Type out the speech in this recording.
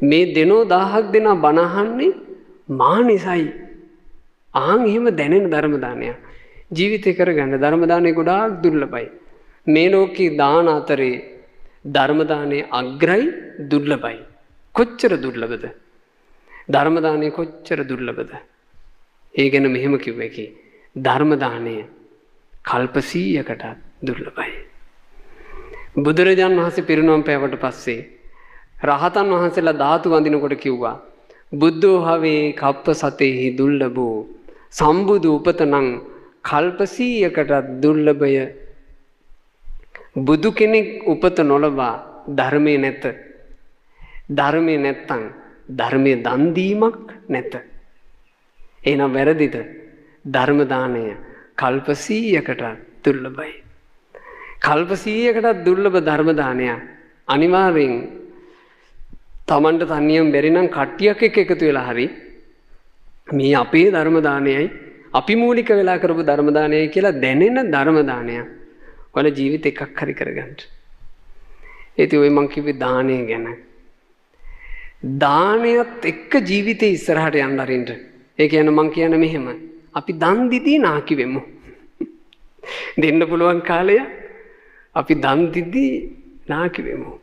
මේ දෙනෝ 1000ක් දෙනා බණ අහන්නේ මා නිසයි. ආන් එහෙම දැනෙන ධර්ම දානයක්. ජීවිතේ කරගන්න ධර්ම දානය ගොඩාක් දුර්ලභයි. මේ ලෝකේ දාන අතරේ ධර්ම දානය අග්‍රයි දුර්ලභයි. කොච්චර දුර්ලභද? ධර්ම දානය කොච්චර දුර්ලභද? ඒ ගැන මෙහෙම කිව්වේ කි. ධර්ම දානය කල්ප 100කට දුර්ලභයි. බුදුරජාණන් වහන්සේ පිරිනොම් පෑවට පස්සේ රහතන් වහන්සේලා ධාතු වඳිනකොට කිව්වා බුද්ධෝ හවේ කප්ප සතේහි දුර්ලභෝ සම්බුදු උපතනං කල්ප 100කට දුර්ලභය. බුදු කෙනෙක් උපත නොලබා ධර්මයේ නැත. ධර්මයේ නැත්තම් ධර්මයේ දන් දීමක් නැත. එහෙනම් වැරදිද? ධර්ම දානය කල්ප 100කට දුර්ලභයි. කල්ප 100කට දුර්ලභ ධර්ම දානය අනිවාර්යෙන් තමන්ට තනියම බැරි නම් කට්ටියක් එක්ක එකතු වෙලා හරි මේ අපේ ධර්ම දානයයි අපි මූලික වෙලා කරපු ධර්ම දානයයි කියලා දැනෙන ධර්ම දානය වල ජීවිත එකක් හරි කරගන්න. ඒති ඔය මං කිව්වේ දානය ගැන. දානයත් එක්ක ජීවිතේ ඉස්සරහට යන්න අරින්න. ඒ කියන්නේ මං කියන්නේ මෙහෙම. අපි දන් දීදී නාකි වෙමු. දෙන්න පුළුවන් කාලය අපි දන් දීදී නාකි වෙමු.